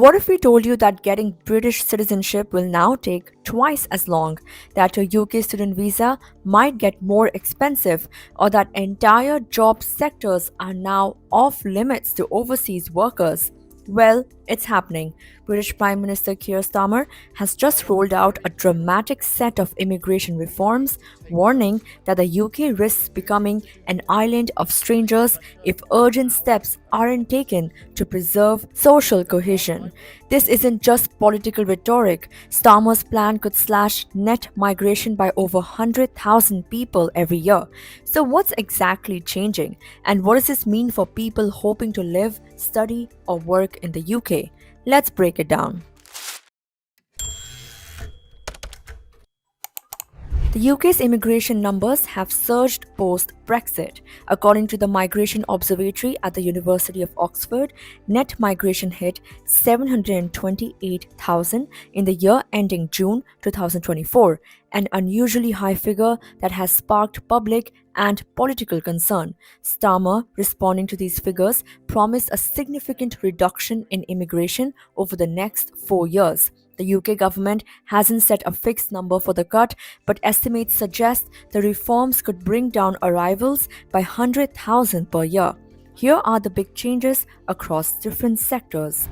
What if we told you that getting British citizenship will now take twice as long, that your UK student visa might get more expensive, or that entire job sectors are now off limits to overseas workers? Well, it's happening. British Prime Minister Keir Starmer has just rolled out a dramatic set of immigration reforms, warning that the UK risks becoming an island of strangers if urgent steps aren't taken to preserve social cohesion. This isn't just political rhetoric. Starmer's plan could slash net migration by over 100,000 people every year. So, what's exactly changing? And what does this mean for people hoping to live, study, or work in the UK? Let's break it down. The UK's immigration numbers have surged post Brexit. According to the Migration Observatory at the University of Oxford, net migration hit 728,000 in the year ending June 2024, an unusually high figure that has sparked public and political concern. Starmer, responding to these figures, promised a significant reduction in immigration over the next 4 years. The UK government hasn't set a fixed number for the cut, but estimates suggest the reforms could bring down arrivals by 100,000 per year. Here are the big changes across different sectors.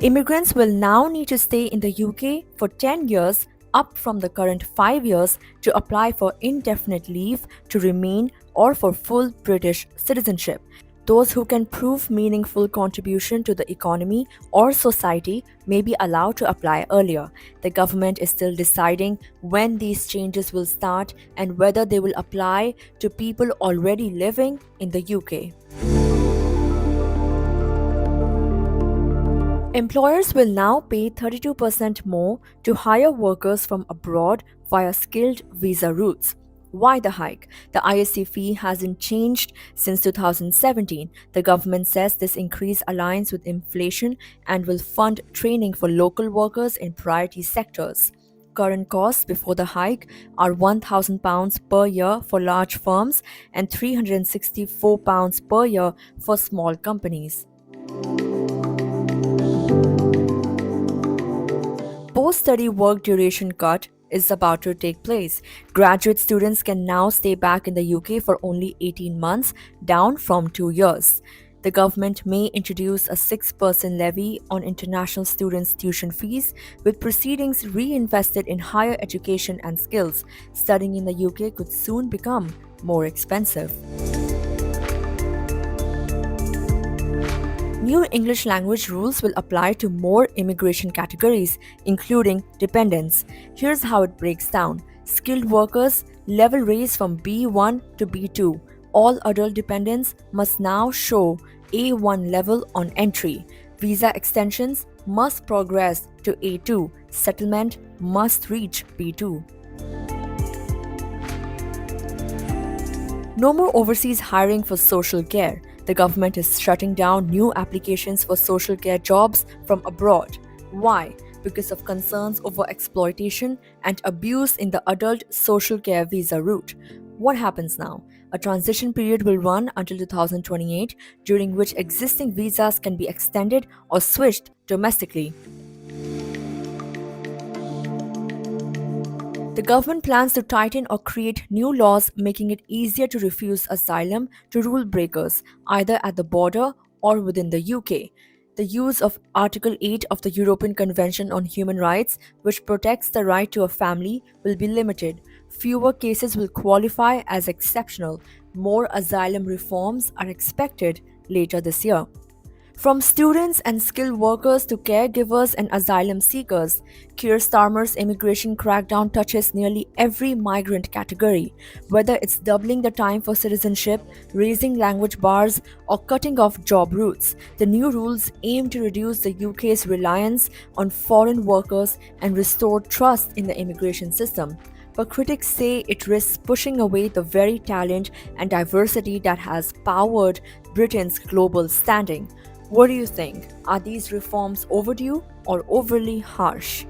Immigrants will now need to stay in the UK for 10 years, up from the current 5 years, to apply for indefinite leave to remain or for full British citizenship. Those who can prove meaningful contribution to the economy or society may be allowed to apply earlier. The government is still deciding when these changes will start and whether they will apply to people already living in the UK. Employers will now pay 32% more to hire workers from abroad via skilled visa routes. Why the hike? The ISC fee hasn't changed since 2017. The government says this increase aligns with inflation and will fund training for local workers in priority sectors. Current costs before the hike are £1,000 per year for large firms and £364 per year for small companies. Post-study work duration cut is about to take place. Graduate students can now stay back in the UK for only 18 months, down from 2 years. The government may introduce a 6% levy on international students' tuition fees, with proceedings reinvested in higher education and skills. Studying in the UK could soon become more expensive. New English language rules will apply to more immigration categories, including dependents. Here's how it breaks down. Skilled workers, level raised from B1 to B2. All adult dependents must now show A1 level on entry. Visa extensions must progress to A2. Settlement must reach B2. No more overseas hiring for social care. The government is shutting down new applications for social care jobs from abroad. Why? Because of concerns over exploitation and abuse in the adult social care visa route. What happens now? A transition period will run until 2028, during which existing visas can be extended or switched domestically. The government plans to tighten or create new laws making it easier to refuse asylum to rule breakers, either at the border or within the UK. The use of Article 8 of the European Convention on Human Rights, which protects the right to a family, will be limited. Fewer cases will qualify as exceptional. More asylum reforms are expected later this year. From students and skilled workers to caregivers and asylum seekers, Keir Starmer's immigration crackdown touches nearly every migrant category. Whether it's doubling the time for citizenship, raising language bars, or cutting off job routes, the new rules aim to reduce the UK's reliance on foreign workers and restore trust in the immigration system. But critics say it risks pushing away the very talent and diversity that has powered Britain's global standing. What do you think? Are these reforms overdue or overly harsh?